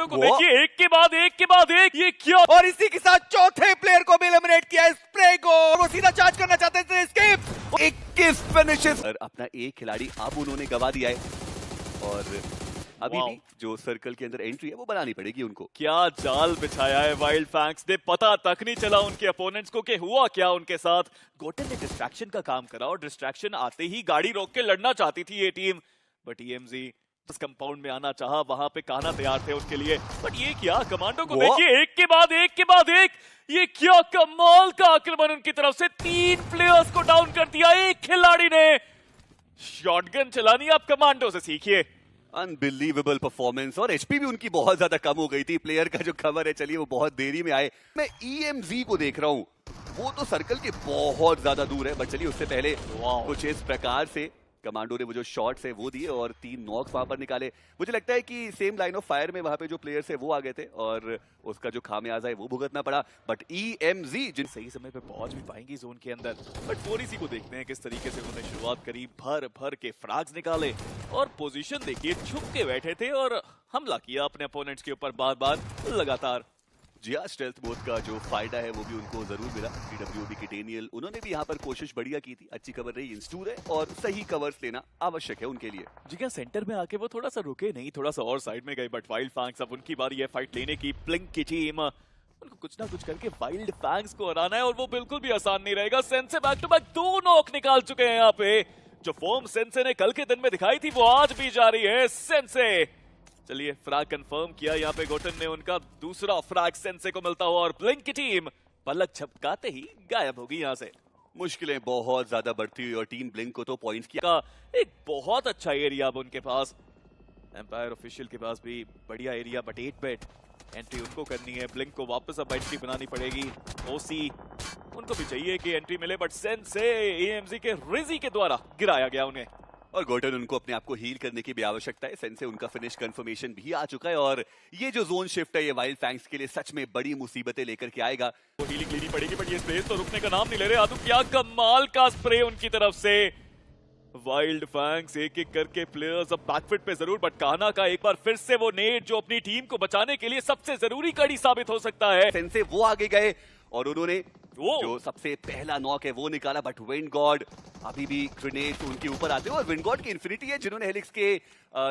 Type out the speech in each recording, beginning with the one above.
को देखिए, एक के बाद एक, ये क्या? और इसी के साथ चौथे प्लेयर को भी एलिमिनेट किया है स्प्रे को, और वो सीधा चार्ज करना चाहते थे एस्केप। 21 फिनिशेस और अपना एक खिलाड़ी अब उन्होंने गवा दिया है, और अभी भी जो सर्कल के अंदर एंट्री है वो बनानी पड़ेगी उनको। क्या जाल बिछाया है वाइल्ड फैंक्स ने, पता तक नहीं चला उनके अपोनेंट्स को कि हुआ क्या उनके साथ। गोटन ने डिस्ट्रैक्शन का काम करा और डिस्ट्रैक्शन आते ही गाड़ी रोक के लड़ना चाहती थी ये टीम, बट EMZ उस कंपाउंड में आना चाहा, वहां पे कहना तैयार थे उनके लिए। बट ये क्या, कमांडो को देखिए, एक के बाद एक, ये क्या कमाल का आक्रमण उनकी तरफ से। 3 प्लेयर्स को डाउन कर दिया एक खिलाड़ी ने। शॉटगन चलानी आप कमांडो से सीखिए। अनबिलीवेबल परफॉर्मेंस, और एचपी भी उनकी बहुत ज्यादा कम हो गई थी। प्लेयर का जो कवर है, चलिए वो बहुत देरी में आए। मैं EMZ को देख रहा हूँ, वो तो सर्कल के बहुत ज्यादा दूर है, बट चलिए उससे पहले कुछ इस प्रकार से कमांडो ने वो जो शॉट्स है वो दिए और 3 नॉक्स वहां पर निकाले। मुझे लगता है कि सेम लाइन ऑफ फायर में वहां पे जो प्लेयर्स है वो आ गए थे और उसका जो खामियाजा है वो भुगतना पड़ा। बट EMZ जिन सही समय पे पहुंच भी पाएंगी जोन के अंदर, बट फोरीसी को देखते हैं किस तरीके से उन्होंने शुरुआत करी। भर के फ्रैग्स निकाले और पोजीशन देखिए, छुप के बैठे थे और हमला किया अपने अपोनेंट्स के ऊपर बार-बार लगातार। जी हाँ, स्टेल्थ मोड का जो फायदा है वो भी उनको जरूर मिला। TWOB की डेनियल, उन्होंने भी यहाँ पर कोशिश बढ़िया की थी। अच्छी कवर रही इंस्टूर है, और सही कवर्स लेना आवश्यक है उनके लिए। जी क्या, सेंटर में आके वो थोड़ा सा रुके नहीं, थोड़ा सा और साइड में गए, बट वाइल्ड फैंक्स अब उनकी बारी है फाइट लेने की। ब्लिंक की टीम, उनको कुछ ना कुछ करके वाइल्ड फैंक्स को हराना है, और वो बिल्कुल भी आसान नहीं रहेगा। सेंसे बैक टू बैक 2 नॉक निकाल चुके हैं यहाँ पे। जो फॉर्म सेंसे ने कल के दिन में दिखाई थी वो आज भी जारी है। सेंसे, चलिए फ्रैग कंफर्म किया यहाँ पे गोटन ने, उनका दूसरा फ्रैग सेंसे को मिलता हुआ, और ब्लिंक की टीम पलक झपकाते ही गायब होगी यहाँ से। मुश्किलें बहुत ज्यादा बढ़ती हुई, और टीम ब्लिंक को तो पॉइंट्स का एक बहुत अच्छा एरिया अब उनके पास। एम्पायर ऑफिशियल के पास भी बढ़िया एरिया, बट 8 बेट एंट्री उनको करनी है। ब्लिंक को वापस अब एंट्री बनानी पड़ेगी। ओसी उनको भी चाहिए कि एंट्री मिले, बट सेंसे EMZ के रिजी के द्वारा गिराया गया उन्हें, और गोटन उनको अपने आप को हील करने की भी आवश्यकता है। सेंसे उनका फिनिश कंफर्मेशन भी आ चुका है, और ये जो जोन शिफ्ट है ये वाइल्ड फैंक्स के लिए सच में बड़ी मुसीबतें लेकर के आएगा। वो हीलिंग लेनी पड़ेगी, बट ये स्पेस तो रुकने का नाम नहीं ले रहे। आदू, क्या कमाल का स्प्रे उनकी तरफ से। वाइल्ड फैंक्स एक एक करके प्लेयर्स अब बैकफुट पे जरूर, बट कान्हा का एक बार फिर से वो नेट जो अपनी टीम को बचाने के लिए सबसे जरूरी कड़ी साबित हो सकता है। सेंसे वो आगे गए और उन्होंने जो सबसे पहला नॉक है वो निकाला, बट विंड गॉड अभी भी ग्रेनेड उनके ऊपर आते हैं, और विंड गॉड की इन्फिनिटी है जिन्होंने हेलिक्स के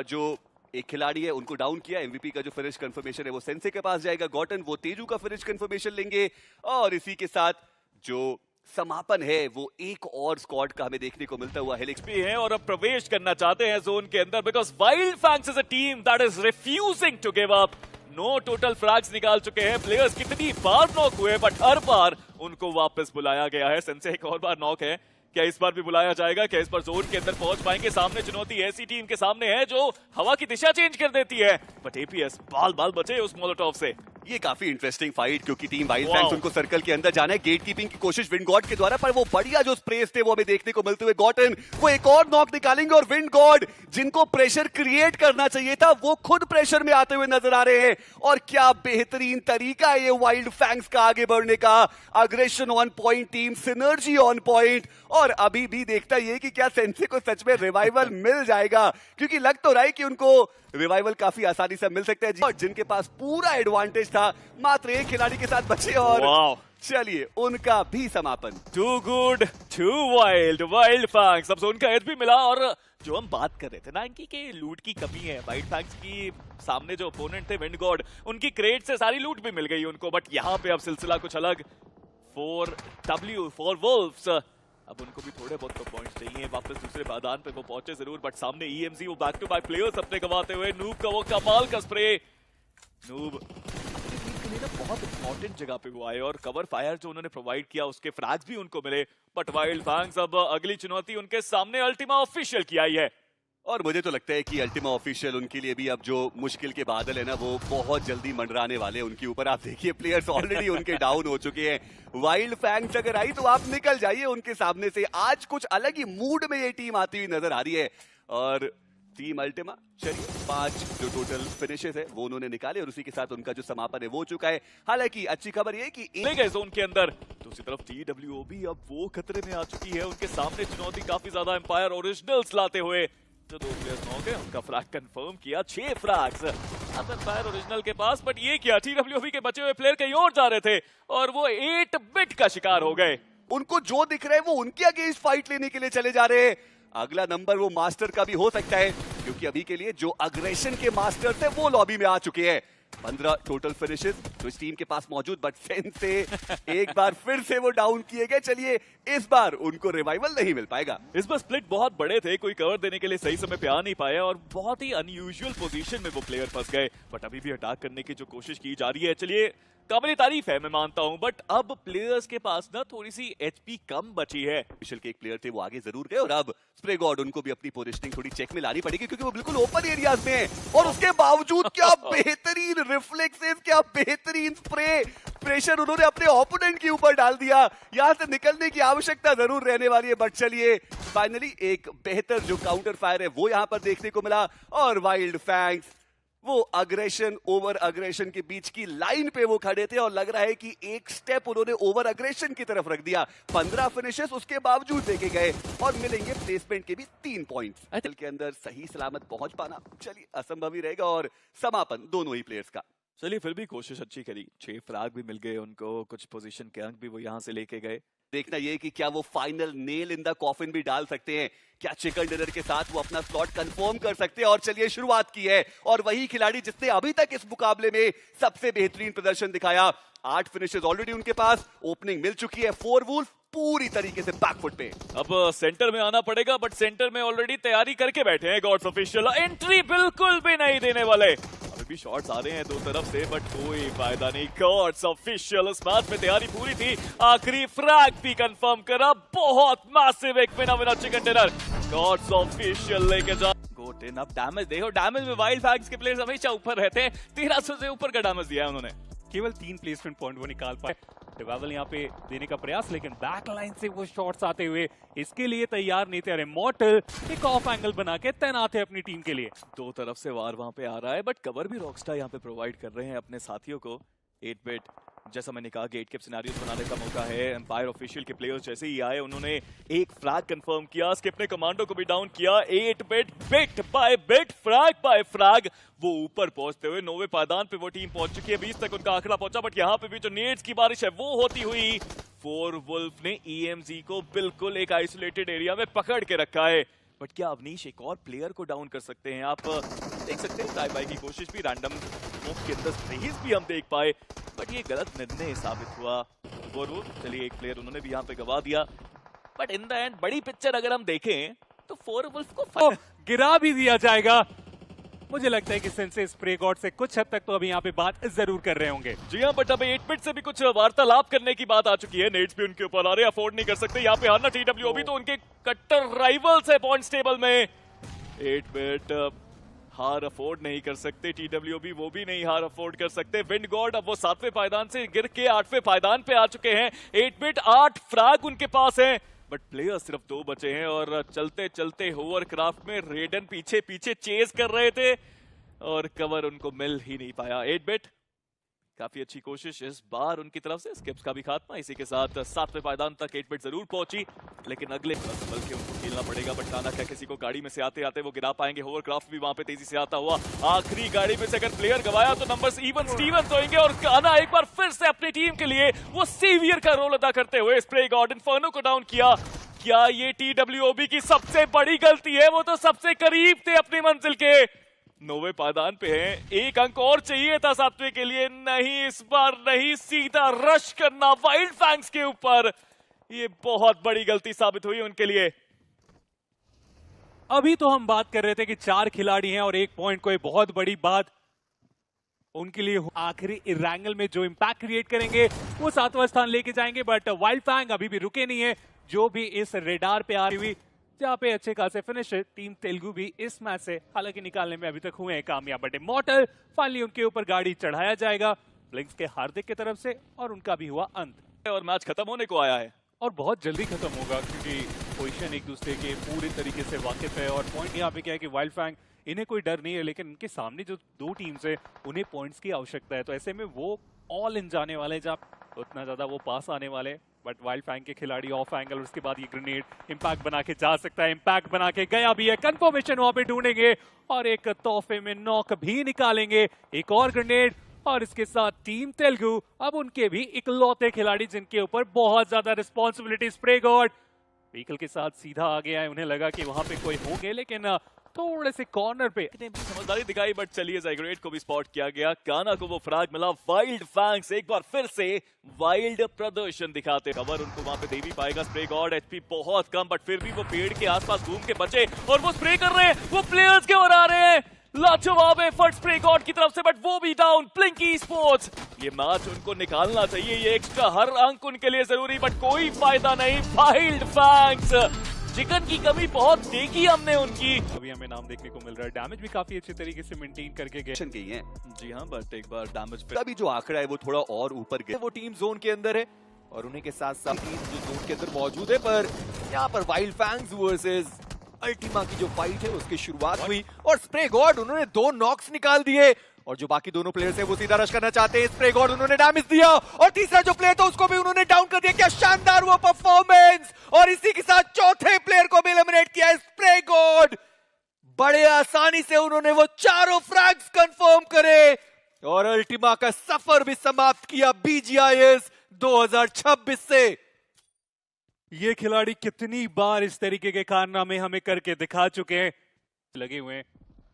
जो एक खिलाड़ी है उनको डाउन किया। MVP का जो फिनिश कंफर्मेशन है वो सेंसे के पास जाएगा। गॉटन वो तेजू का फिनिश कंफर्मेशन लेंगे, और इसी के साथ जो समापन है वो एक और स्क्वाड का हमें देखने को मिलता हुआ। हेलिक्स भी है और अब प्रवेश करना चाहते हैं जोन के अंदर, because Wild Fangs is a team that is refusing to give up. 9 total frags निकाल चुके हैं प्लेयर्स, कितनी बार नॉक हुए, बट हर बार उनको वापस बुलाया गया है। सेंसे एक और बार नॉक है, क्या इस बार भी बुलाया जाएगा? क्या इस बार जोन के अंदर पहुंच पाएंगे? सामने चुनौती ऐसी टीम के सामने है जो हवा की दिशा चेंज कर देती है, बट APS बाल बचे उस मोलोटॉव से। ये काफी इंटरेस्टिंग फाइट, क्योंकि टीम वाइल्ड फैंक्स उनको सर्कल के अंदर जाना है। गेट कीपिंग की कोशिश विंड गॉड के द्वारा, पर वो बढ़िया जो स्प्रेस थे वो हमें देखने को मिलते हुए। गॉटन वो एक और नॉक निकालेंगे, और विंड गॉड जिनको प्रेशर क्रिएट करना चाहिए था वो खुद प्रेशर में आते हुए नजर आ रहे हैं। और क्या बेहतरीन तरीका है ये वाइल्ड फैंक्स का आगे बढ़ने का। Aggression on point, team synergy on point, और अभी भी देखता ये कि क्या सेंसे को सच में रिवाइवल मिल जाएगा, क्योंकि लग तो रहा है कि उनको रिवाइवल काफी आसानी से मिल सकता है। और जिनके पास पूरा एडवांटेज था, मात्र एक खिलाड़ी के साथ बचे, और चलिए उनका भी समापन। Too good to Wild, Wild Fangs अब उनका एज भी मिला। और जो हम बात कर रहे थे ना इनकी के लूट की कमी है, वाइल्ड फैंक्स की सामने जो ओपोनेंट थे विंड गॉड, उनकी क्रेट से सारी लूट भी मिल गई उनको, बट यहाँ पे अब सिलसिला कुछ अलग। 4 वुल्फ्स, अब उनको भी थोड़े बहुत तो पॉइंट्स चाहिए, वापस दूसरे मैदान पे वो पहुंचे जरूर, बट सामने EMZ वो बैक टू बैक प्लेयर्स अपने गवाते हुए। नूब का वो कमाल का स्प्रे, नूब अपनी टीम के लिए ना बहुत इंपॉर्टेंट जगह पे वो आए, और कवर फायर जो उन्होंने प्रोवाइड किया उसके फ्रैग्स भी उनको मिले। बट वाइल्ड फैंक्स अब अगली चुनौती उनके सामने अल्टीमा ऑफिशियल की आई है, और मुझे तो लगता है कि अल्टीमा ऑफिशियल उनके लिए भी अब जो मुश्किल के बादल है ना वो बहुत जल्दी मंडराने वाले उनके ऊपर। आप देखिए प्लेयर्स ऑलरेडी उनके डाउन हो चुके हैं। वाइल्ड फैंक्स अगर आई तो आप निकल जाइए उनके सामने से। आज कुछ अलग ही मूड में ये टीम आती हुई नजर आ रही है, और टीम अल्टीमा चलिए 5 जो टोटल फिनिशेस है वो उन्होंने निकाले, और उसी के साथ उनका जो समापन है वो चुका है। हालांकि अच्छी खबर ये कि गए जोन के अंदर। दूसरी तरफ TWOB अब वो खतरे में आ चुकी है, उनके सामने चुनौती काफी ज्यादा एम्पायर ओरिजिनल्स लाते हुए। जो 2 प्लेयर्स नॉक है उनका फ्रैग कंफर्म किया। 6 फ्रैग्स अंदर फायर ओरिजिनल के पास, बट ये क्या TWB के बचे हुए प्लेयर कहीं और जा रहे थे और वो 8 बिट का शिकार हो गए। उनको जो दिख रहा है वो उनके अगेंस्ट फाइट लेने के लिए चले जा रहे हैं। अगला नंबर वो मास्टर का भी हो सकता है, क्योंकि अभी के लिए जो अग्रेशन के मास्टर्स है वो लॉबी में आ चुके हैं। 15 टोटल फिनिशेस तो इस टीम के पास मौजूद, बट सेंस से एक बार फिर से वो डाउन किए गए। चलिए इस बार उनको रिवाइवल नहीं मिल पाएगा। इस बार स्प्लिट बहुत बड़े थे, कोई कवर देने के लिए सही समय पे आ नहीं पाया और बहुत ही अनयूजुअल पोजीशन में वो प्लेयर फंस गए, बट अभी भी अटैक करने की जो कोशिश की जा रही है, चलिए काबिल तारीफ है, मैं मानता हूं, बट अब प्लेयर्स के पास ना थोड़ी सी HP कम बची है। मिशेल के एक प्लेयर थे वो आगे जरूर गए और अब स्प्रे गॉड उनको भी अपनी पोजीशनिंग थोड़ी चेक में लानी पड़ेगी, क्योंकि वो बिल्कुल ओपन एरियाज में है और उसके बावजूद क्या बेहतरीन रिफ्लेक्सेस, क्या बेहतरीन स्प्रे प्रेशर उन्होंने अपने ओपोनेंट के ऊपर डाल दिया। यहां से निकलने की आवश्यकता जरूर रहने वाली है, बट चलिए फाइनली एक बेहतर जो काउंटर फायर है वो यहां पर देखने को मिला और वाइल्ड फैंग्स वो अग्रेशन ओवर अग्रेशन के बीच की लाइन पे वो खड़े थे और लग रहा है कि एक स्टेप उन्होंने ओवर अग्रेशन की तरफ रख दिया। 15 फिनिशेस उसके बावजूद देखे गए और मिलेंगे प्लेसमेंट के भी 3 पॉइंट्स। के अंदर सही सलामत पहुंच पाना चलिए असंभव ही रहेगा और समापन दोनों ही प्लेयर्स का। चलिए फिर भी कोशिश अच्छी करी, 6 फ्रैग भी मिल गए उनको, कुछ पोजीशन के अंक भी वो यहां से लेके गए। देखना ये कि क्या वो final nail in the coffin भी डाल सकते हैं, क्या चिकन डिनर के साथ वो अपना स्लॉट कंफर्म कर सकते हैं। और चलिए शुरुआत की है और वही खिलाड़ी जिसने अभी तक इस मुकाबले में सबसे बेहतरीन प्रदर्शन दिखाया। 8 फिनिशेस ऑलरेडी उनके पास, ओपनिंग मिल चुकी है। 4 वुल्फ पूरी तरीके से बैकफुट पे। अब सेंटर में आना पड़ेगा, बट सेंटर में ऑलरेडी तैयारी करके बैठे हैं गॉड्स ऑफिशियल। एंट्री बिल्कुल भी नहीं देने वाले। अभी भी शॉट्स आ रहे हैं दो तरफ से, बट कोई फायदा नहीं। गॉड्स ऑफिशियल इस मैच में तैयारी पूरी थी, आखिरी फ्रैग भी कंफर्म करा। बहुत मैसिव एक विना चिकन डिनर गॉड्स ऑफिशियल लेके जा। गोटेन अब डैमेज देखो, डैमेज में वाइल्ड फैंग्स के प्लेयर्स हमेशा ऊपर रहते हैं। 1300 से ऊपर का डैमेज दिया है उन्होंने। केवल 3 प्लेसमेंट पॉइंट वो निकाल पाए। रिवाइवल यहाँ पे देने का प्रयास, लेकिन बैक लाइन से वो शॉट्स आते हुए इसके लिए तैयार नहीं थे। अरे इमॉर्टल एक ऑफ एंगल बना के तैनात है अपनी टीम के लिए। दो तरफ से वार वहां पे आ रहा है, बट कवर भी रॉकस्टार यहाँ पे प्रोवाइड कर रहे हैं अपने साथियों को। 8 बिट जैसा मैंने कहा गेट के सिनेरियोस बनाने का मौका है। एम्पायर ऑफिशियल के प्लेयर्स जैसे ही आए उन्होंने एक फ्रैग कंफर्म किया, स्किप ने कमांडो को भी डाउन किया। 8 bit bit by bit, frag by frag, वो ऊपर पहुंचते हुए 9वें पायदान पे वो टीम पहुंच चुकी है। 20 तक उनका आंकड़ा पहुंचा, बट यहाँ पे भी जो नेड्स की बारिश है वो होती हुई 4 वुल्फ ने EMZ को बिल्कुल एक आइसोलेटेड एरिया में पकड़ के रखा है। बट क्या अवनीश एक और प्लेयर को डाउन कर सकते हैं? आप देख सकते हैं ट्राई बाई की कोशिश भी, रैंडम स्मोक के अंदर स्प्रेज भी हम देख पाए, बट ये गलत निर्णय साबित हुआ। वो चलिए एक प्लेयर उन्होंने भी यहाँ पे गवा दिया, बट इन द एंड बड़ी पिक्चर अगर हम देखें तो 4 वुल्फ को गिरा भी दिया जाएगा। मुझे लगता है कि सेंसे स्प्रे गॉड से कुछ हद तक तो अभी यहाँ पे बात जरूर कर रहे होंगे। जी हाँ, बट अब 8 बिट से भी कुछ वार्तालाप करने की बात आ चुकी है। नेट्स भी उनके ऊपर आ रहे, अफोर्ड नहीं कर सकते यहाँ पे हारना। TWB तो उनके कट्टर राइवल्स है पॉइंट्स टेबल में। 8 बिट हार अफोर्ड नहीं कर सकते, TWB वो भी नहीं हार अफोर्ड कर सकते। विंड गॉड अब वो 7वें पायदान से गिर के 8वें पायदान पे आ चुके हैं। 8 बिट 8 फ्रैग उनके पास हैं, बट प्लेयर सिर्फ 2 बचे हैं और चलते चलते होवरक्राफ्ट में रेडन पीछे पीछे चेज कर रहे थे और कवर उनको मिल ही नहीं पाया। 8 बिट काफी अच्छी कोशिश इस बार उनकी तरफ से, स्किप्स का भी खात्मा। इसी के साथ 7वें पायदान तक 8 बिट जरूर पहुंची, लेकिन अगले संभल के उनको खेलना पड़ेगा। बट टाना क्या किसी को गाड़ी में से आते आते वो गिरा पाएंगे? होवरक्राफ्ट भी वहां पे तेजी से आता हुआ आखिरी गाड़ी में से अगर प्लेयर गवाया तो नंबर्स इवन स्टीवंस होंगे और काना एक बार फिर से अपनी टीम के लिए वो सेवियर का रोल अदा करते हुए स्प्रे गॉड इन्फर्नो को डाउन किया। क्या ये TWB की सबसे बड़ी गलती है? वो तो सबसे करीब थे अपनी मंजिल के, 9वें पायदान पे हैं। एक अंक और चाहिए था 7वें के लिए, नहीं इस बार नहीं, सीधा रश करना वाइल्ड फैंग्स के ऊपर, ये बहुत बड़ी गलती साबित हुई उनके लिए। अभी तो हम बात कर रहे थे कि 4 खिलाड़ी हैं और 1 पॉइंट कोई बहुत बड़ी बात उनके लिए। आखिरी इरेंगल में जो इंपैक्ट क्रिएट करेंगे वो 7वां स्थान लेके जाएंगे, बट वाइल्ड फैंग अभी भी रुके नहीं है। जो भी इस रेडार पे आ रही हुई जहाँ पे अच्छे खासे फिनिश है, टीम तेलुगु भी इस मैच से हालांकि निकालने में अभी तक हुए हैं कामयाब, बट इमॉर्टल फाइनली उनके ऊपर गाड़ी चढ़ाया जाएगा ब्लिंक्स के हार्दिक की तरफ से और उनका भी हुआ अंत और मैच खत्म होने को आया है और बहुत जल्दी खत्म होगा क्योंकि पोजीशन एक दूसरे के पूरी तरीके से वाकिफ है। और पॉइंट यहाँ पे क्या है कि वाइल्ड फैंग इन्हें कोई डर नहीं है, लेकिन इनके सामने जो 2 टीम्स है उन्हें पॉइंट्स की आवश्यकता है, तो ऐसे में वो ऑल इन जाने वाले जब उतना ज्यादा वो पास आने वाले। बट वाइल्ड फैंग के खिलाड़ी ऑफ एंगल और उसके बाद ये ग्रेनेड इम्पैक्ट बना के जा सकता है, इम्पैक्ट बना के गया भी है, कंफर्मेशन वहां पे ढूंढेंगे और एक तोहफे में नॉक भी निकालेंगे, एक और ग्रेनेड और इसके साथ टीम तेलुगु अब उनके भी इकलौते खिलाड़ी जिनके ऊपर बहुत ज्यादा रिस्पॉन्सिबिलिटी, स्प्रे गॉड व्हीकल के साथ सीधा आ गया है, उन्हें लगा कि वहां पे कोई होंगे लेकिन थोड़े से कॉर्नर पे ने भी समझदारी दिखाई, बट चलिए ज़ाइग्रेट को भी स्पॉट किया गया, काना को वो फ्रैग मिला, वाइल्ड फैंग्स एक बार फिर से वाइल्ड प्रदर्शन दिखाते, कवर उनको वहां पे दे भी पाएगा स्प्रे गॉड, एचपी बहुत कम बट फिर भी वो पेड़ के आसपास घूम के बचे और वो स्प्रे कर रहे हैं, वो प्लेयर्स के ओर आ रहे हैं, लाजवाब एफर्ट स्प्रे गॉड की तरफ से बट वो भी डाउन, ब्लिंकी स्पोर्ट्स ये मैच उनको निकालना चाहिए, ये एक्स्ट्रा हर अंक उनके लिए जरूरी बट कोई फायदा नहीं, वाइल्ड फैंग्स चिकन की कमी बहुत देखी हमने उनकी, अभी हमें नाम देखने को मिल रहा है, डैमेज भी काफी अच्छे तरीके से मेंटेन करके गए गई है। जी हाँ, बट एक बार डैमेज पे अभी जो आंकड़ा है वो थोड़ा और ऊपर गया, वो टीम जोन के अंदर है और उन्हीं के साथ साथ टीम जो जोन के अंदर मौजूद है, पर यहाँ पर वाइल्ड फैंग्स वर्सेस अल्टीमा की जो फाइट है उसकी शुरुआत हुई और स्प्रे गॉड उन्होंने 2 नॉक्स निकाल दिए और जो बाकी दोनों प्लेयर्स हैं वो सीधा रश करना चाहते हैं, स्प्रे गॉड उन्होंने डैमेज दिया और तीसरा जो प्लेयर था उसको भी उन्होंने डाउन कर दिया, क्या शानदार वो परफॉर्मेंस और इसी के साथ चौथे प्लेयर को भी एलिमिनेट किया है स्प्रे गॉड, बड़े आसानी से उन्होंने वो चारों फ्रैग्स कंफर्म करे और अल्टीमा का सफर भी समाप्त किया BGIS 2026 से। ये खिलाड़ी कितनी बार इस तरीके के कारनामे हमें करके दिखा चुके हैं, लगे हुए हैं।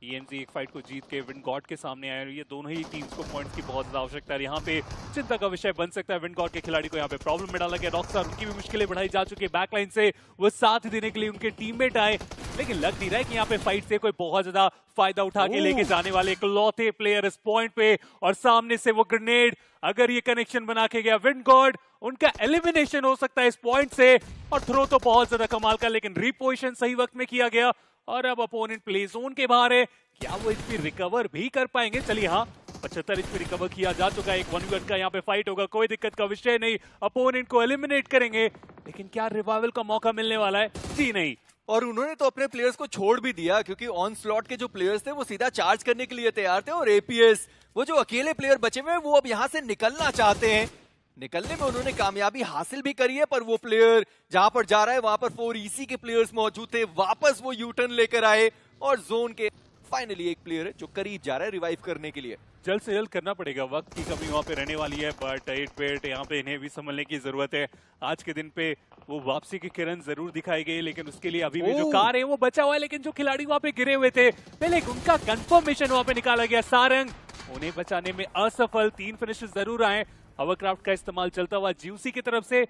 EMZ एक फाइट को जीत के विंड गॉड के सामने आए और ये दोनों ही टीम्स को पॉइंट्स की बहुत ज्यादा आवश्यकता है, यहाँ पे चिंता का विषय बन सकता है, विंड गॉड के खिलाड़ी को यहाँ पे प्रॉब्लम में डाला गया, रॉकस्टार उनकी भी मुश्किलें बढ़ाई जा चुकी है, बैकलाइन से वो साथ देने के लिए उनके टीममेट आए लेकिन लग नहीं रहा है कि यहाँ पे फाइट से कोई बहुत ज्यादा फायदा उठा के लेके जाने वाले इकलौते प्लेयर इस पॉइंट पे और सामने से वो ग्रेनेड, अगर ये कनेक्शन बना के गया विंड गॉड उनका एलिमिनेशन हो सकता है इस पॉइंट से और थ्रो तो बहुत ज्यादा कमाल का लेकिन रीपोजिशन सही वक्त में किया गया और अब अपोनेंट प्ले जोन के बाहर है, क्या वो एचपी रिकवर भी कर पाएंगे? चलिए हाँ 75 एचपी रिकवर किया जा चुका है, एक 1v1 का यहाँ पे फाइट होगा, कोई दिक्कत का विषय नहीं, अपोनेंट को एलिमिनेट करेंगे लेकिन क्या रिवाइवल का मौका मिलने वाला है? जी नहीं। और उन्होंने तो अपने प्लेयर्स को छोड़ भी दिया क्योंकि ऑन स्लॉट के जो प्लेयर्स थे वो सीधा चार्ज करने के लिए तैयार थे और APS वो जो अकेले प्लेयर बचे हुए हैं वो अब यहाँ से निकलना चाहते हैं, निकलने में उन्होंने कामयाबी हासिल भी करी है पर वो प्लेयर जहां पर जा रहा है वहां पर 4EC के प्लेयर्स मौजूद थे, वापस वो यूटर्न लेकर आए और जोन के फाइनली एक प्लेयर है जो करीब जा रहा है रिवाइव करने के लिए, जल्द से जल्द करना पड़ेगा, वक्त की कमी वहां पे रहने वाली है बट 8-8 यहाँ पे इन्हें भी संभलने की जरूरत है, आज के दिन पे वो वापसी की किरण जरूर दिखाई गई लेकिन उसके लिए अभी भी जो कार है वो बचा हुआ है लेकिन जो खिलाड़ी वहां पे गिरे हुए थे पहले उनका कंफर्मेशन वहां पे निकाला गया, सारंग उन्हें बचाने में असफल, 3 फिनिशेस जरूर आए, हवरक्राफ्ट का इस्तेमाल चलता हुआ GUC की तरफ से,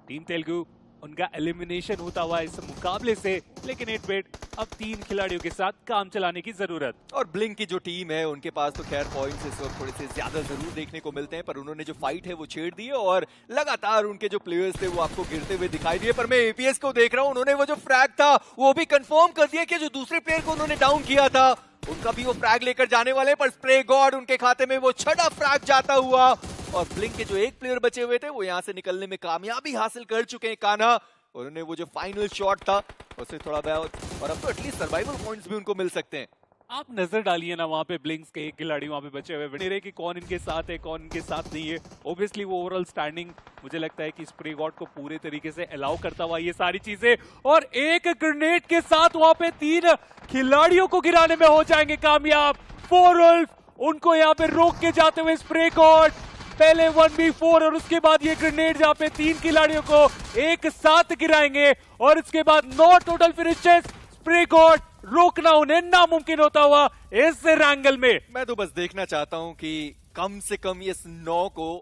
टीम तेलुगु उनका एलिमिनेशन होता हुआ इस मुकाबले से लेकिन 8-8 अब 3 खिलाड़ियों के साथ काम चलाने की जरूरत। और ब्लिंक की जो टीम है उनके पास तो खैर पॉइंट्स इस वक्त थोड़े से ज्यादा जरूर देखने को मिलते हैं पर उन्होंने जो फाइट है वो छेड़ दी है और लगातार उनके जो प्लेयर्स थे वो आपको गिरते हुए दिखाई दिए, पर मैं APS को देख रहा हूँ उन्होंने वो जो फ्रैग था वो भी कंफर्म कर दिया कि जो दूसरे प्लेयर को उन्होंने डाउन किया था उनका भी वो फ्रैग लेकर जाने वाले, पर स्प्रे गॉड उनके खाते में वो छठा फ्रैग जाता हुआ और ब्लिंक के जो एक प्लेयर बचे हुए थे वो यहाँ से निकलने में कामयाबी हासिल कर चुके हैं कान्हा, उन्होंने वो जो फाइनल शॉट था उससे थोड़ा बहुत और अब तो एटलीस्ट सर्वाइवल पॉइंट्स भी उनको मिल सकते हैं। आप नजर डालिए ना वहां पे ब्लिंक्स के एक खिलाड़ी वहां पे बचे हुए बने रहे कि कौन इनके साथ है कौन इनके साथ नहीं है, ऑब्वियसली वो ओवरऑल स्टैंडिंग मुझे लगता है कि स्प्रे गॉड को पूरे तरीके से अलाउ करता हुआ ये सारी चीजें और एक ग्रेनेड के साथ वहां पे 3 खिलाड़ियों को गिराने में हो जाएंगे कामयाब, 4 वुल्फ उनको यहाँ पे रोक के जाते हुए स्प्रे गॉड पहले 1v4 और उसके बाद ये ग्रेनेड जहाँ पे 3 खिलाड़ियों को एक साथ गिराएंगे और इसके बाद 9 टोटल फिनिशेस, स्प्रे गॉड रोकना उन्हें नामुमकिन होता हुआ इस रैंगल में। मैं तो बस देखना चाहता हूं कि कम से कम ये 9 को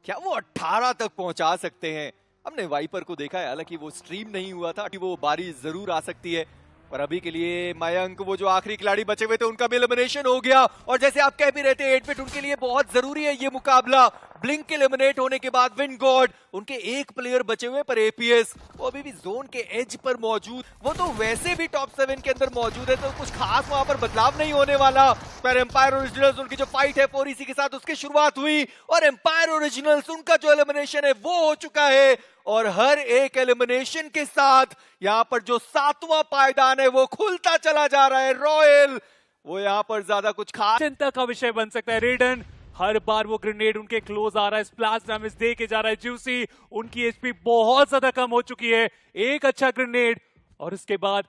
क्या वो 18 तक पहुंचा सकते हैं। हमने वाइपर को देखा है, हालांकि वो स्ट्रीम नहीं हुआ था कि वो बारी जरूर आ सकती है, पर अभी के लिए मयंक वो जो आखिरी खिलाड़ी बचे हुए थे उनका भी एलिमिनेशन हो गया और जैसे आप कह भी रहे थे 8-8 उनके लिए बहुत जरूरी है ये मुकाबला। ब्लिंक एलिमिनेट होने के बाद विंड गॉड उनके एक प्लेयर बचे हुए पर APS वो अभी भी जोन के एज पर मौजूद, वो तो वैसे भी टॉप 7 के अंदर मौजूद है तो कुछ खास वहां पर बदलाव नहीं होने वाला। पर एम्पायर ओरिजिनल्स उनकी जो फाइट है 4EC के साथ उसकी शुरुआत हुई और एम्पायर ओरिजिनल्स उनका जो एलिमिनेशन है वो हो चुका है और हर एक एलिमिनेशन के साथ यहाँ पर जो 7वां पायदान है वो खुलता चला जा रहा है। रॉयल वो यहाँ पर ज्यादा कुछ खास चिंता का विषय बन सकता है, रेडन हर बार वो ग्रेनेड उनके क्लोज आ रहा है, स्प्लैश डैमेज दे के जा रहा है ज्यूसी। उनकी एचपी बहुत ज्यादा कम हो चुकी है। एक अच्छा ग्रेनेड और उसके बाद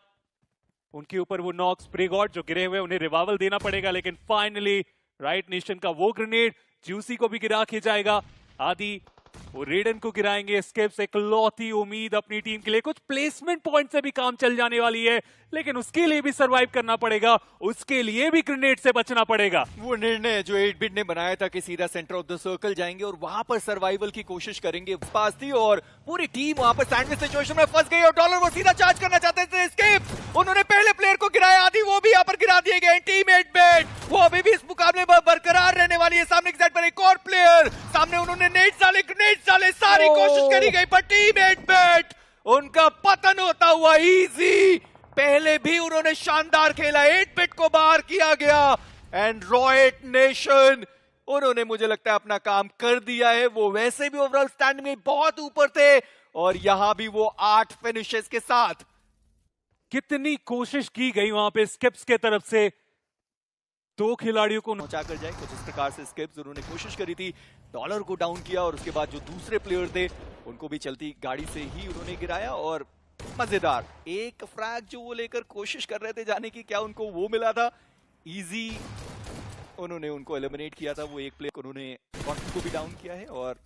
उनके ऊपर वो नॉक स्प्रे गॉड जो गिरे हुए, उन्हें रिवाइवल देना पड़ेगा। लेकिन फाइनली राइट नेशन का वो ग्रेनेड ज्यूसी को भी गिरा के जाएगा। आदि वो रेडन को गिराएंगे। स्किप्स इकलौती उम्मीद अपनी टीम के लिए, कुछ प्लेसमेंट पॉइंट से भी काम चल जाने वाली है, लेकिन उसके लिए भी सरवाइव करना पड़ेगा, उसके लिए भी ग्रेनेड से बचना पड़ेगा। वो निर्णय जो 8-बिट ने बनाया था कि सीधा सेंटर ऑफ द सर्कल जाएंगे और वहां पर सर्वाइवल की कोशिश करेंगे, पास थी और पूरी टीम वहां पर सैंडविच सिचुएशन में फंस गई और डॉलर वो सीधा चार्ज करना चाहते थे। स्किप उन्होंने पहले प्लेयर को गिराया, आदि वो भी यहाँ पर गिरा दिए गए। टीम 8-बिट वो अभी भी इस मुकाबले में बरकरार रहने वाली है। सामने की साइड पर एक और प्लेयर, सामने उन्होंने नेट्स डाले, ग्रेनेड्स डाले, सारी कोशिश करी गई पर टीम 8-बिट उनका पतन होता हुआ इजी। पहले भी उन्होंने शानदार खेला, 8-बिट को बाहर किया गया एंड रॉयट नेशन उन्होंने मुझे लगता है अपना काम कर दिया है। वो वैसे भी ओवरऑल स्टैंड में बहुत ऊपर थे और यहां भी वो 8 फिनिशेस के साथ। कितनी कोशिश की गई वहां पे स्किप्स के तरफ से, 2 खिलाड़ियों को पहुंचा कर जाए कुछ इस प्रकार से स्किप्स उन्होंने कोशिश करी थी, डॉलर को डाउन किया और उसके बाद जो दूसरे प्लेयर थे उनको भी चलती गाड़ी से ही उन्होंने गिराया। और मजेदार एक फ्रैग जो वो लेकर कोशिश कर रहे थे जाने की, क्या उनको वो मिला था? इजी उन्होंने उनको एलिमिनेट किया था। वो एक प्लेयर उन्होंने कॉन्टन को भी डाउन किया है और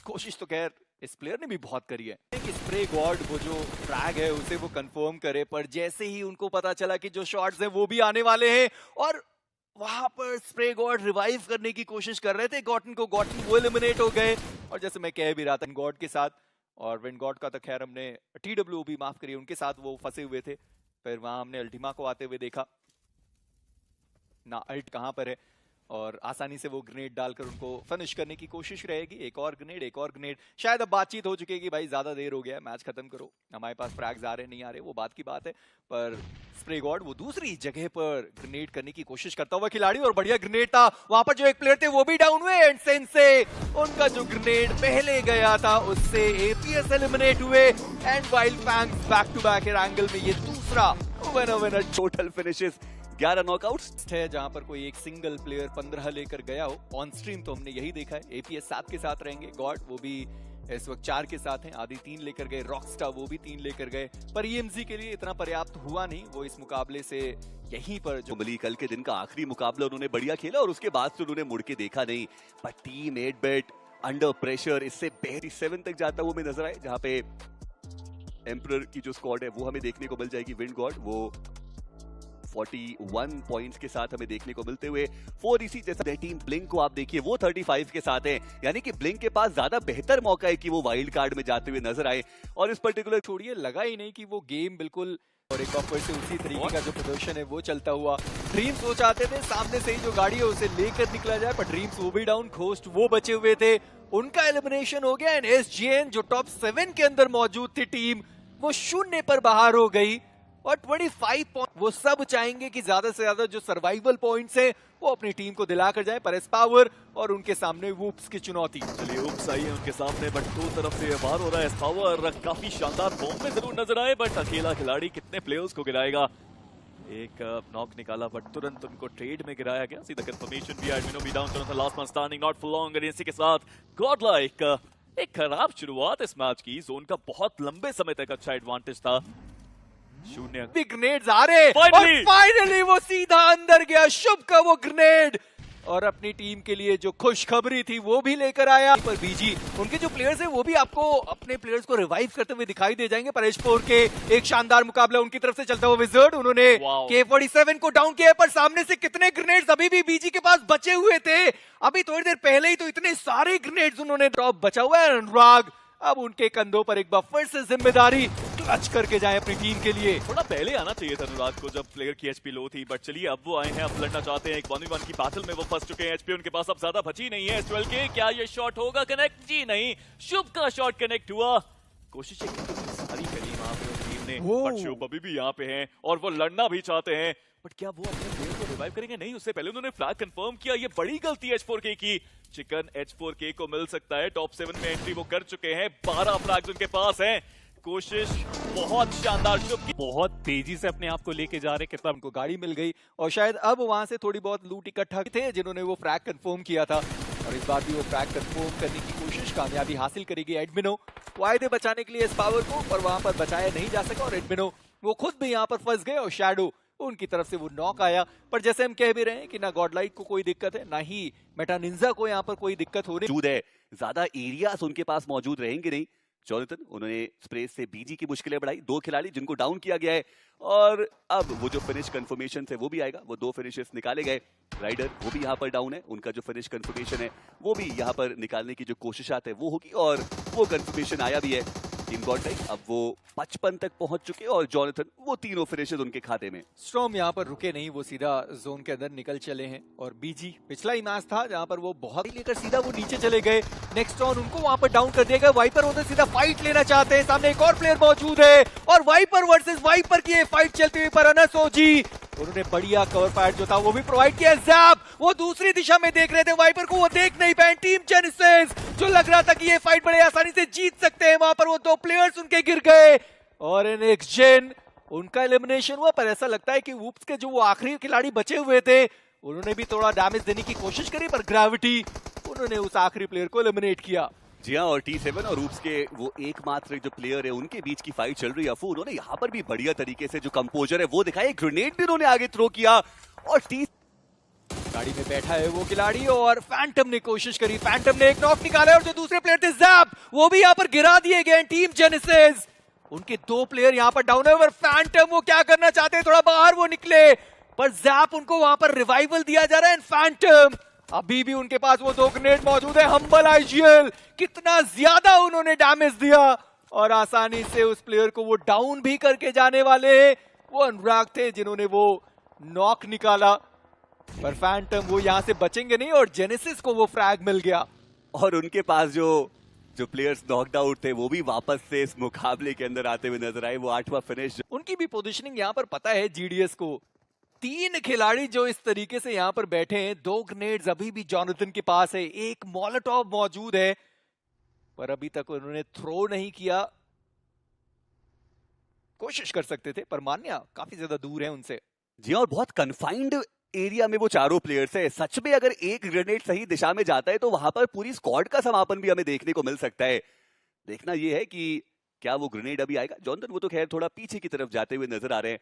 कोशिश तो खैर इस प्लेयर ने भी बहुत करी है कि स्प्रे गॉड वो जो फ्रैग है उसे वो कंफर्म करे, पर जैसे ही उनको पता चला कि जो शॉट्स हैं वो भी आने वाले हैं और वहां पर स्प्रे गॉड रिवाइव करने की कोशिश कर रहे थे गॉटन वो एलिमिनेट हो गए। और जैसे मैं कह भी रहा था गॉड के साथ, और विन गॉड का तो खैर हमने TW भी माफ करिए, उनके साथ वो फंसे हुए थे। फिर वहां हमने अल्टीमा को आते हुए देखा ना, अल्ट कहां पर है और आसानी से वो ग्रेनेड डालकर उनको फिनिश करने की कोशिश रहेगी। एक और ग्रेनेड, शायद अब बातचीत हो चुकी है कि भाई ज्यादा देर हो गया है, मैच खत्म करो, हमारे पास फ्रैग्स आ रहे नहीं आ रहे, वो बात की बात है। पर स्प्रे गॉड वो दूसरी जगह पर ग्रेनेड करने की कोशिश करता हुआ खिलाड़ी, और बढ़िया ग्रेनेड था वहां पर। जो एक प्लेयर थे वो भी डाउन हुए एंड सेंसे उनका जो ग्रेनेड पहले गया था उससे APS एलिमिनेट हुए and Wild Fangs back to back angle में ये दूसरा विनर। टोटल फिनिशेस 11 नॉकआउट्स है जहां पर कोई एक सिंगल प्लेयर 15 लेकर गया हो। ऑन स्ट्रीम तो हमने यही देखा है। APS 7 के साथ रहेंगे, गॉड वो भी इस वक्त 4 के साथ हैं, आदि 3 लेकर गए, रॉकस्टार वो भी 3 लेकर गए, पर EMZ के लिए इतना पर्याप्त हुआ नहीं। वो इस मुकाबले से यहीं पर जो मिली, कल के दिन का आखिरी मुकाबला उन्होंने बढ़िया खेला और उसके बाद से उन्होंने मुड़ के देखा नहीं। पर टीम 8-बिट अंडर प्रेशर इससे 7 तक जाता वो हमें नजर आए, जहां पे एम्परर की जो स्क्वाड है वो हमें देखने को मिल जाएगी। विंड गॉड वो 41 पॉइंट्स के साथ हमें देखने को मिलते हुए 4 इसी जैसा। टीम ब्लिंक को आप देखिए वो 35 के साथ है, यानी कि ब्लिंक के पास ज्यादा बेहतर मौका है कि वो वाइल्ड कार्ड में जाते हुए नजर आए। और इस पर्टिकुलर छोड़िए, लगा ही नहीं कि वो गेम बिल्कुल, और एक बार फिर से उसी तरीके का जो प्रदर्शन है वो चलता हुआ। ड्रीम्स वो चाहते थे सामने से ही जो गाड़ी है उसे लेकर निकला जाए, पर ड्रीम्स वो भी डाउन, घोस्ट वो बचे हुए थे, उनका एलिमिनेशन हो गया एंड SGN जो टॉप 7 के अंदर मौजूद थी टीम, वो 0 पर बाहर हो गई। और 25 पॉइंट वो सब चाहेंगे कि ज्यादा से ज्यादा जो सर्वाइवल पॉइंट्स हैं वो अपनी टीम को दिलाकर जाए, पर एस्पावर और उनके सामने वूप्स की चुनौती। चलिए ऊप्स आई है उनके सामने, बट 2 तरफ से वार हो रहा है। एस्पावर काफी शानदार बॉम्ब में जरूर नजर आए, बट अकेला खिलाड़ी कितने प्लेयर्स को गिराएगा। एक नॉक निकाला बट तुरंत उनको ट्रेड में गिराया गया। सीधा कंफर्मेशन भी, एडमिनो भी डाउन, तुरंत last man standing, not for long. और इसी के साथ गॉडलाइक एक खराब शुरुआत इस मैच की। जोन का बहुत लंबे समय तक अच्छा एडवांटेज था। 0 ग्रेनेड्स आ रहे और फाइनली वो सीधा अंदर गया, शुभ का वो ग्रेनेड, और अपनी टीम के लिए जो खुशखबरी थी वो भी लेकर आया। पर BG उनके जो प्लेयर्स हैं वो भी आपको अपने प्लेयर्स को रिवाइव करते हुए दिखाई दे जाएंगे। पर H4 के एक शानदार मुकाबला उनकी तरफ से चलता हुआ। विजर्ड उन्होंने K47 को डाउन किया, पर सामने से कितने ग्रेनेड्स अभी भी BG के पास बचे हुए थे। अभी थोड़ी देर पहले ही तो इतने सारे ग्रेनेड्स उन्होंने ड्रॉप बचा हुआ है। अनुराग अब उनके कंधों पर एक बार फिर से जिम्मेदारी क्लच करके जाए अपनी टीम के लिए। थोड़ा पहले आना चाहिए था अनुराग को जब प्लेयर की HP लो थी, बट चलिए अब वो आए हैं, अब लड़ना चाहते हैं। एक 1v1 की बैटल में वो फंस चुके हैं। HP उनके पास अब ज्यादा बची नहीं है। S12 के क्या ये शॉट होगा कनेक्ट? जी नहीं, शुभ का शॉट कनेक्ट हुआ। कोशिशें सारी करी वहां पे उस टीम ने, बट शुभ अभी भी यहाँ पे हैं और वो लड़ना भी चाहते हैं, बट क्या वो अपने प्लेयर को रिवाइव करेंगे? नहीं, उससे पहले उन्होंने फ्लैग कंफर्म किया। ये बड़ी गलती है H4K की। चिकन H4K को मिल सकता है, टॉप 7 में एंट्री वो कर चुके हैं, 12 फ्लैग्स उनके पास हैं। कोशिश बहुत शानदार शुभ की, बहुत तेजी से अपने आप को लेके जा रहे। कितना उनको गाड़ी मिल गई और शायद अब वहां से थोड़ी बहुत लूट इकट्ठा थे जिन्होंने वो फ्रैग कंफर्म किया था। और इस बार भी वो फ्रैग कंफर्म करने की कोशिश कामयाबी हासिल करेगी एडमिनो। वायदे बचाने के लिए इस पावर को, पर वहां पर बचाया नहीं जा सका और एडमिनो वो खुद भी यहाँ पर फंस गए और शैडो उनकी तरफ से वो नॉक आया। पर जैसे हम कह भी रहे हैं कि ना गॉडलाइट को कोई दिक्कत है, ना ही मेटा निंजा को यहाँ पर कोई दिक्कत हो रही मौजूद है, ज्यादा एरियाज उनके पास मौजूद रहेंगे नहीं। जॉनथन, उन्होंने स्प्रे से बीजी की मुश्किलें बढ़ाई, 2 खिलाड़ी जिनको डाउन किया गया है और अब वो जो फिनिश कंफर्मेशन है वो भी आएगा। वो 2 फिनिशेस निकाले गए। राइडर वो भी यहाँ पर डाउन है, उनका जो फिनिश कंफर्मेशन है वो भी यहाँ पर निकालने की जो कोशिशात है वो होगी और वो कंफर्मेशन आया भी है। टीम गॉडलाइट अब वो 55 तक पहुंच चुके और जॉनथन वो 3 फिनिशेस उनके खाते में। स्टॉर्म यहाँ पर रुके नहीं, वो सीधा जोन के अंदर निकल चले हैं और बीजी पिछला ही मैच था जहाँ पर वो बहुत ही लेकर सीधा वो नीचे चले गए। नेक्स्ट ऑन उनको वहां पर डाउन कर दिया गया। वाइपर उधर सीधा फाइट लेना चाहते हैं, सामने एक और प्लेयर मौजूद है और वाइपर वर्सेस वाइपर की ये फाइट चलती हुई पर अनस ओजी उन्होंने बढ़िया कवर फायर जो था वो भी प्रोवाइड किया। जैप वो दूसरी दिशा में देख रहे थे वाइपर को, वो देख नहीं पाए। टीम जेनेसिस जो लग रहा था कि ये फाइट बड़े आसानी से जीत सकते हैं, वहां पर वो 2 प्लेयर्स उनके गिर गए और नेक्स्ट जेन उनका एलिमिनेशन हुआ। पर ऐसा लगता है कि वूप्स के जो वो आखिरी खिलाड़ी बचे हुए थे उन्होंने भी थोड़ा डैमेज देने की कोशिश करी, पर ग्रेविटी उन्होंने उस आखिरी प्लेयर को एलिमिनेट किया। जी हाँ, और T7 और रूप्स के वो एकमात्र जो प्लेयर है उनके बीच की फाइट चल रही है। अफू उन्होंने यहाँ पर भी बढ़िया तरीके से जो कंपोजर है वो दिखाया, ग्रेनेड भी उन्होंने आगे थ्रो किया और गाड़ी में बैठा है वो खिलाड़ी और फैंटम ने कोशिश करी, फैंटम ने एक नॉक निकाला और जो दूसरे प्लेयर थे जैप वो भी यहाँ पर गिरा दिए गए। टीम जेनेसिस उनके 2 प्लेयर यहाँ पर डाउन है और फैंटम वो क्या करना चाहते हैं, थोड़ा बाहर वो निकले पर जैप उनको वहां पर रिवाइवल दिया जा रहा है। फैंटम अभी भी उनके पास वो 2 ग्रेनेड मौजूद है। हम्बल आईजीएल कितना ज्यादा उन्होंने डैमेज दिया और आसानी से उस प्लेयर को वो डाउन भी करके जाने वाले वो अनुराग थे जिन्होंने वो नॉक निकाला, पर फैंटम वो यहां से बचेंगे नहीं और जेनेसिस को वो फ्रैग मिल गया और उनके पास जो प्लेयर्स नॉकड आउट थे वो भी वापस से इस मुकाबले के अंदर आते हुए नजर आए। वो 8वां फिनिश। उनकी भी पोजीशनिंग यहाँ पर पता है जीडीएस को। 3 खिलाड़ी जो इस तरीके से यहाँ पर बैठे हैं, 2 ग्रेनेड्स अभी भी जॉनथन के पास है, एक मॉलोटॉव मौजूद है पर अभी तक उन्होंने थ्रो नहीं किया। कोशिश कर सकते थे पर मान्या काफी ज्यादा दूर है उनसे। जी और बहुत कन्फाइंड एरिया में वो चारों प्लेयर्स है। सच में अगर एक ग्रेनेड सही दिशा में जाता है तो वहां पर पूरी स्क्वाड का समापन भी हमें देखने को मिल सकता है। देखना यह है कि क्या वो ग्रेनेड अभी आएगा। जॉनथन वो तो खैर थोड़ा पीछे की तरफ जाते हुए नजर आ रहे हैं।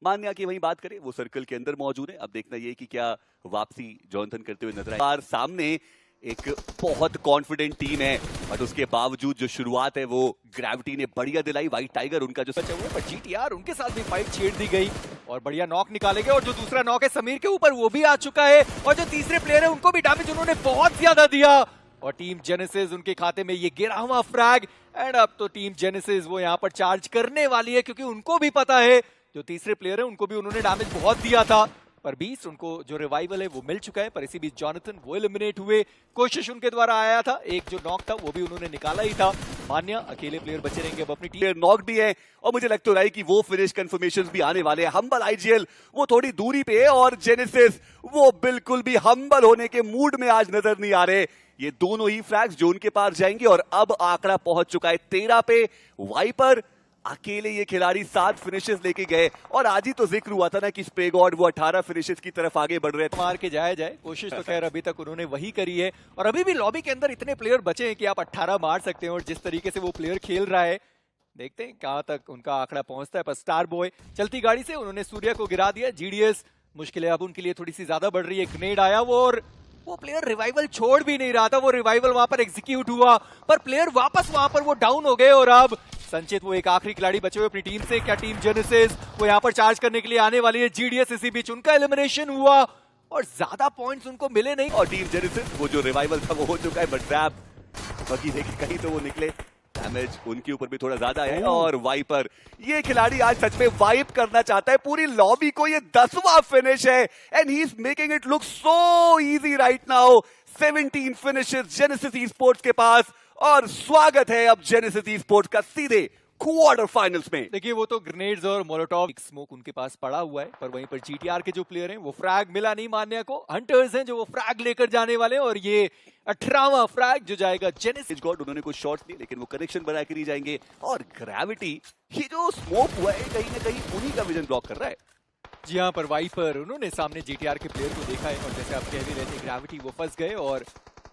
मान्या की वही बात करें, वो सर्कल के अंदर मौजूद है। अब देखना ये कि क्या वापसी जॉनथन करते हुए नजर आए। बार सामने एक बहुत कॉन्फिडेंट टीम है बट उसके बावजूद जो शुरुआत है वो ग्रेविटी ने बढ़िया दिलाई। व्हाइट टाइगर उनका जो बचा हुआ, पर जीटीआर उनके साथ भी फाइट छेड़ दी गई और बढ़िया नॉक निकाले गए और जो दूसरा नॉक है समीर के ऊपर वो भी आ चुका है और जो तीसरे प्लेयर है उनको भी डैमेज उन्होंने बहुत ज्यादा दिया और टीम जेनेसिस उनके खाते में ये 11वां फ्रैग। एंड अब तो टीम जेनेसिस वो यहाँ पर चार्ज करने वाली है क्योंकि उनको भी पता है जो तीसरे प्लेयर है उनको भी उन्होंने डैमेज बहुत दिया था, पर 20 उनको जो रिवाइवल है वो मिल चुका है। पर इसी बीच जॉनथन वो एलिमिनेट हुए। कोशिश उनके द्वारा आया था, एक जो नॉक था वो भी उन्होंने निकाला ही था। मान्या अकेले प्लेयर बचे रहेंगे अब अपनी टीम नॉक भी है और मुझे लगता रहा है कि वो फिनिश कंफर्मेशंस भी आने वाले हैं। हम्बल आईजीएल वो थोड़ी दूरी पे है और जेनेसिस वो बिल्कुल भी हम्बल होने के मूड में आज नजर नहीं आ रहे। ये दोनों ही फ्रैग्स जो उनके पास जाएंगे और अब आंकड़ा पहुंच चुका है 13 पे। वाइपर अकेले ये खिलाड़ी 7 फिनिशेस लेके गए और आज ही तो जिक्र हुआ था ना कि स्प्रे गॉड वो 18 फिनिशेस की तरफ आगे बढ़ रहे थे। मार के जाया जाए, कोशिश तो खैर अभी तक उन्होंने वही करी है और अभी भी लॉबी के अंदर इतने प्लेयर बचे हैं कि आप 18 मार सकते हैं और जिस तरीके से वो प्लेयर खेल रहा है देखते हैं कहां तक उनका आंकड़ा पहुंचता है। पर स्टार बॉय चलती गाड़ी से उन्होंने सूर्या को गिरा दिया। जीडीएस मुश्किलें अब उनके लिए थोड़ी सी ज्यादा बढ़ रही है। ग्रेनेड आया वो और वो प्लेयर रिवाइवल छोड़ भी नहीं रहा था, वो रिवाइवल वहां पर एग्जीक्यूट हुआ पर प्लेयर वापस वहां पर वो डाउन हो गए और अब संचित वो एक आखिरी खिलाड़ी बचे हुए अपनी टीम से। क्या टीम जेनेसिस वो यहाँ पर चार्ज करने के लिए आने वाली है। जीडीएस इसी बीच उनका एलिमिनेशन हुआ और ज्यादा पॉइंट्स उनको मिले नहीं और टीम जेनेसिस वो जो रिवाइवल था वो हो चुका है बट ट्रैप बाकी देखिए कहीं तो वो निकले। डैमेज उनके ऊपर भी थोड़ा ज्यादा है और वाइपर ये खिलाड़ी आज सच में वाइप करना चाहता है पूरी लॉबी को। ये 10वां फिनिश है and he is making it look so easy right now. 17 finishes genesis esports के पास और स्वागत है अब जेनेसिस ई-स्पोर्ट्स का सीधे क्वार्टर फाइनल्स में। देखिए वो तो ग्रेनेड्स और मोलोटॉव स्मोक उनके पास पड़ा हुआ है पर वहीं पर जीटीआर के जो प्लेयर हैं वो फ्रैग मिला नहीं मान्या को। हंटर्स हैं जो वो फ्रैग लेकर जाने वाले हैं और ये 18वां फ्रैग जो जाएगा जेनेसिस गॉड। उन्होंने कुछ शॉट्स लिए लेकिन वो कनेक्शन बना कर ही जाएंगे और ग्रेविटी ये जो स्मोक हुआ है कहीं ना कहीं उन्हीं का विजन ब्लॉक कर रहा है। जी हाँ, पर वाइपर उन्होंने सामने जीटीआर के प्लेयर को देखा है और जैसे आप कह भी रहे थे ग्रेविटी वो फंस गए और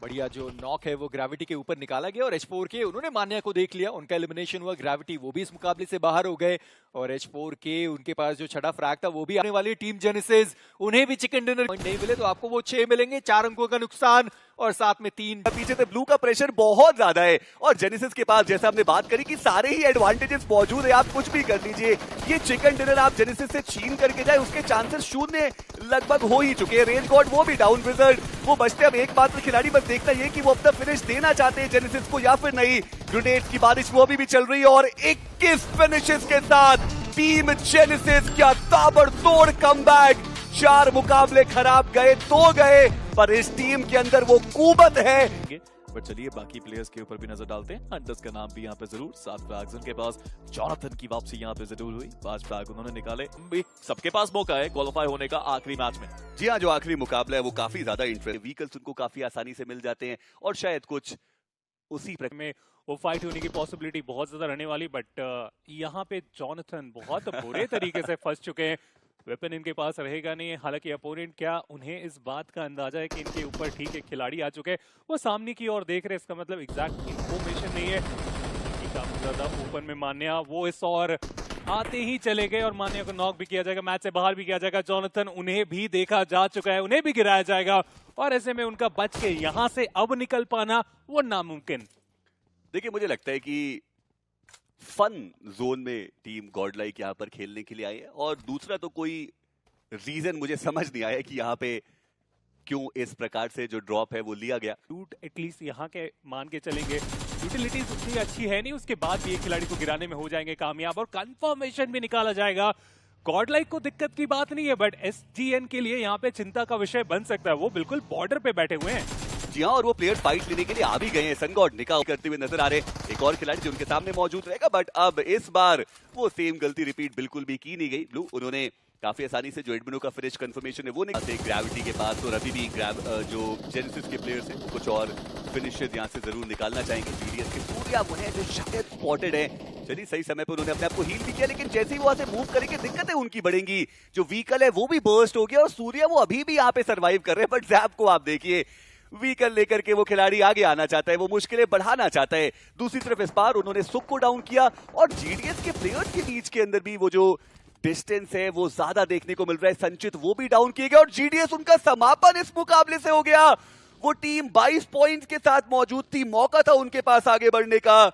बढ़िया जो नॉक है वो ग्रेविटी के ऊपर निकाला गया और H4K उन्होंने मान्या को देख लिया, उनका एलिमिनेशन हुआ। ग्रेविटी वो भी इस मुकाबले से बाहर हो गए और H4K उनके पास जो छठा फ्रैग था वो भी आने वाली। टीम जेनेसिस उन्हें भी चिकन डिनर पॉइंट नहीं मिले तो आपको वो 6 मिलेंगे, 4 अंकों का नुकसान और साथ में 3। पीछे से ब्लू का प्रेशर बहुत ज्यादा है और जेनेसिस के पास जैसा हमने बात करी कि सारे ही एडवांटेजेस मौजूद है, आप कुछ भी कर लीजिए। ये चिकन डिनर आप जेनेसिस से छीन करके जाए उसके चांसेस शून्य लगभग हो ही चुके हैं। रेंज गॉड वो भी डाउन, विजर्ड वो बचते अब एकमात्र खिलाड़ी, बस देखना ये कि वो अपना फिनिश देना चाहते हैं जेनेसिस को या फिर नहीं। ग्रेनेड की बारिश वो अभी भी चल रही है और 21 फिनिशेस के साथ टीम जेनेसिस क्या ताबड़तोड़ कमबैक। 4 मुकाबले खराब गए तो गए, पर इस टीम के अंदर वो कुवत है। बट चलिए बाकी प्लेयर्स के ऊपर भी नजर डालते हैं। हंटर्स का नाम भी यहाँ पे जरूर, 7 फ्लैग्स उनके पास। जॉनथन की वापसी यहाँ पे जरूर हुई, 5 फ्लैग उन्होंने निकाले। भी सबके पास मौका है क्वालिफाई होने का आखिरी मैच में। जी हाँ, जो आखिरी मुकाबला है वो काफी ज्यादा इंटरेस्टिंग, व्हीकल्स उनको काफी आसानी से मिल जाते हैं और शायद कुछ उसी प्रकार में वो फाइट होने की पॉसिबिलिटी बहुत ज्यादा रहने वाली। बट यहाँ पे जॉनथन बहुत बुरे तरीके से फंस चुके हैं। वेपन इनके पास रहेगा नहीं, हालांकि अपोनेंट क्या उन्हें इस बात का अंदाजा है कि इनके ऊपर ठीक एक खिलाड़ी आ चुके हैं, वो सामने की ओर देख रहे हैं। इसका मतलब एग्जैक्ट इंफॉर्मेशन नहीं है। काफी ज्यादा ओपन में मान्या वो इस और आते ही चले गए और मान्या को नॉक भी किया जाएगा, मैच से बाहर भी किया जाएगा। जॉनथन उन्हें भी देखा जा चुका है, उन्हें भी गिराया जाएगा और ऐसे में उनका बच के यहाँ से अब निकल पाना वो नामुमकिन। देखिए मुझे लगता है कि फन जोन में टीम गॉडलाइक यहाँ पर खेलने के लिए आई है और दूसरा तो कोई रीजन मुझे समझ नहीं आया कि यहाँ पे क्यों इस प्रकार से जो ड्रॉप है वो लिया गया। रूट एटलीस्ट यहाँ के मान के चलेंगे, यूटिलिटीज उतनी अच्छी है नहीं, उसके बाद भी एक खिलाड़ी को गिराने में हो जाएंगे कामयाब और कंफर्मेशन भी निकाला जाएगा। गॉडलाइक को दिक्कत की बात नहीं है, बट SGN के लिए यहाँ पे चिंता का विषय बन सकता है। वो बिल्कुल बॉर्डर पे बैठे हुए हैं। जी हाँ, और वो प्लेयर्स फाइट लेने के लिए आ भी गए हैं। सनगॉड निकाह करते हुए नजर आ रहे, एक और खिलाड़ी जो उनके सामने मौजूद रहेगा, बट अब इस बार वो सेम गलती रिपीट बिल्कुल भी की नहीं गई। ब्लू उन्होंने काफी आसानी से जो एडमिनो का फिनिश कंफर्मेशन है वो नहीं, ग्रेविटी के पास और अभी भी जो जेनेसिस के प्लेयर्स हैं कुछ और फिनिशेस यहाँ से जरूर निकालना चाहेंगे। जीडीएस के सूर्या वो हैं जो शायद स्पॉटेड है। चलिए सही समय पर उन्होंने अपने आप को हील भी किया, लेकिन जैसे ही वो वहां से मूव करेंगे दिक्कतें उनकी बढ़ेंगी। जो व्हीकल है वो भी बर्स्ट हो गया और सूर्या वो अभी भी यहाँ पे सर्वाइव कर रहे हैं, बट जैप को आप देखिए व्हीकल लेकर के वो खिलाड़ी आगे आना चाहता है, वो मुश्किलें बढ़ाना चाहता है। दूसरी तरफ इस बार उन्होंने सुक को डाउन किया और जीडीएस के प्लेयर्स के बीच के अंदर भी वो जो डिस्टेंस है वो ज्यादा देखने को मिल रहा है। संचित वो भी डाउन किए गए और जीडीएस उनका समापन इस मुकाबले से हो गया। वो टीम 22 पॉइंट्स के साथ मौजूद थी, मौका था उनके पास आगे बढ़ने का,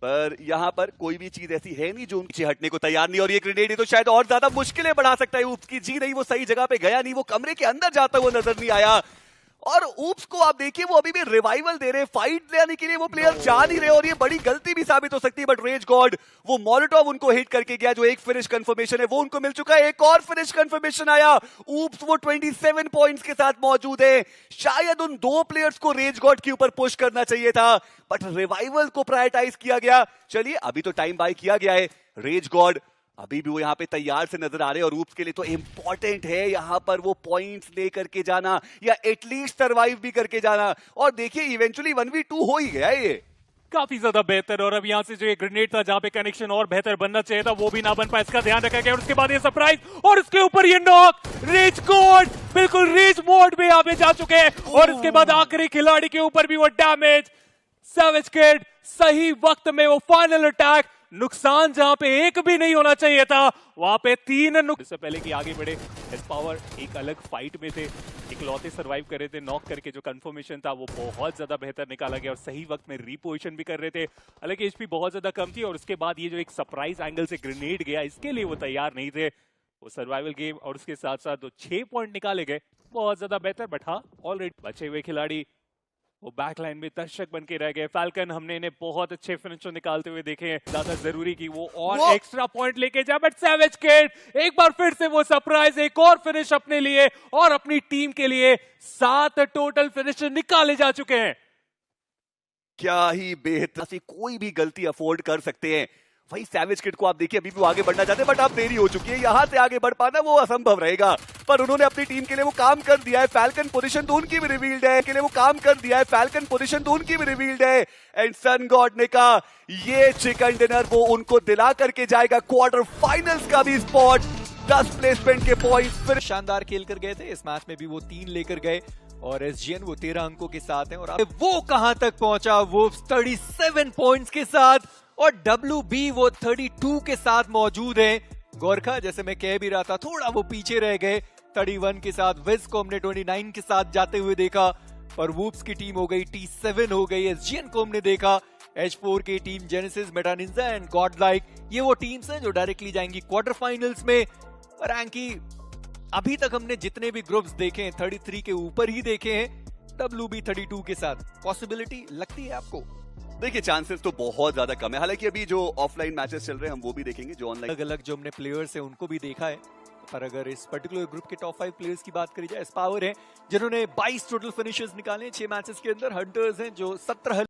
पर यहां पर कोई भी चीज ऐसी है नहीं जो उनसे हटने को तैयार नहीं। और ये ग्रेनेड तो शायद और ज्यादा मुश्किलें बढ़ा सकता है उसकी। जी नहीं, वो सही जगह पे गया नहीं, वो कमरे के अंदर जाता हुआ नजर नहीं आया। और ऊप्स को आप देखिए वो अभी भी रिवाइवल दे रहे, फाइट लेने के लिए वो प्लेयर जा नहीं रहे और ये बड़ी गलती भी साबित हो सकती है। बट रेज गॉड वो मॉलोटोव उनको हिट करके गया, जो एक फिनिश कंफर्मेशन है वो उनको मिल चुका है। एक और फिनिश कंफर्मेशन आया। ऊप्स वो 27 पॉइंट्स के साथ मौजूद है। शायद उन 2 प्लेयर्स को रेज गॉड के ऊपर पुश करना चाहिए था, बट रिवाइवल को प्रायोरिटाइज किया गया। चलिए अभी तो टाइम बाय किया गया है। रेज गॉड अभी भी वो यहाँ पे तैयार से नजर आ रहे हैं और ऊप्स के लिए तो इंपॉर्टेंट है यहाँ पर वो पॉइंट्स लेकर के जाना या एटलीस्ट सर्वाइव भी करके जाना। और देखिए इवेंचुअली 1v2 हो ही गया ये, काफी ज्यादा बेहतर। और अब यहाँ से जो ये ग्रेनेड था जहाँ पे कनेक्शन और बेहतर बनना चाहिए था वो भी ना बन पाया, इसका ध्यान रखा गया। और उसके बाद ये सरप्राइज और उसके ऊपर ये नॉक, रेज गॉड बिल्कुल रेज मोड में यहाँ पे जा चुके हैं। और इसके बाद आखिरी खिलाड़ी के ऊपर भी वो डैमेज। सैवेज किड सही वक्त में वो फाइनल अटैक, नुकसान जहां पे एक भी नहीं होना चाहिए था वहां पे 3 इससे पहले कि आगे बढ़े एस पावर एक अलग फाइट में थे, इकलौते सरवाइव कर रहे थे। नॉक करके जो कंफर्मेशन था वो बहुत ज्यादा बेहतर निकाला गया और सही वक्त में रीपोजिशन भी कर रहे थे। हालांकि एचपी बहुत ज्यादा कम थी और उसके बाद ये जो एक सरप्राइज एंगल से ग्रेनेड गया इसके लिए वो तैयार नहीं थे। वो सर्वाइवल गेम और उसके साथ साथ 6 पॉइंट निकाले गए, बहुत ज्यादा बेहतर। बट हाँ ऑलरेडी बचे हुए खिलाड़ी वो बैकलाइन में दर्शक बन के रह गए। फैल्कन हमने इन्हें बहुत अच्छे फिनिशर निकालते हुए देखे हैं, ज्यादा जरूरी कि वो और एक्स्ट्रा पॉइंट लेके जाए। बट सैवेज किड एक बार फिर से वो सरप्राइज, एक और फिनिश अपने लिए और अपनी टीम के लिए। 7 टोटल फिनिशर निकाले जा चुके हैं। क्या ही बेहतर से कोई भी गलती अफोर्ड कर सकते हैं। वही सैवेज किड को आप देखिए अभी भी वो आगे बढ़ना चाहते हैं, बट अब देरी हो चुकी है, यहां से आगे बढ़ पाना वो असंभव रहेगा। पर उन्होंने अपनी टीम के लिए वो काम कर दिया है। फैल्कन पोजीशन तो उनकी भी रिवील्ड है, के लिए वो काम कर दिया है। फैल्कन पोजीशन तो उनकी भी रिवील्ड है। एंड सन गॉड ने कहा ये चिकन डिनर वो उनको दिला करके जाएगा क्वार्टर फाइनल्स का भी स्पॉट। 10 प्लेसमेंट के पॉइंट्स फिर शानदार खेल कर गए थे। इस मैच में भी वो 3 लेकर गए और एसजीएन वो 13 अंकों के साथ हैं। और अब वो कहां तक पहुंचा, वो 37 पॉइंट्स के साथ, और डब्ल्यूबी वो 32 के साथ मौजूद है। गोरखा, जैसे मैं कह भी रहा था, थोड़ा वो पीछे रह गए 31 के साथ। विज को हमने 29 के साथ जाते हुए देखा, पर वूप्स की टीम हो गई T7 हो गई। एसजीएन को हमने देखा, H4 की team, genesis, Meta Ninja and Godlike, ये वो टीम्स हैं जो डायरेक्टली जाएंगी क्वार्टर फाइनल्स में। और एंकी, अभी तक हमने जितने भी ग्रुप्स देखे हैं 33 के ऊपर ही देखे हैं। डब्ल्यूबी 32 के साथ पॉसिबिलिटी लगती है आपको? देखिए, चांसेस तो बहुत ज्यादा कम है। हालांकि अभी जो ऑफलाइन मैचेस चल रहे हैं हम वो भी देखेंगे, जो ऑनलाइन अलग अलग जो हमने प्लेयर्स हैं उनको भी देखा है। पर अगर इस पर्टिकुलर ग्रुप के टॉप 5 प्लेयर्स की बात करी जाए, एस्पावर हैं जिन्होंने 22 टोटल फिनिशेस निकाले 6 मैचेस के अंदर। हंटर्स हैं जो 17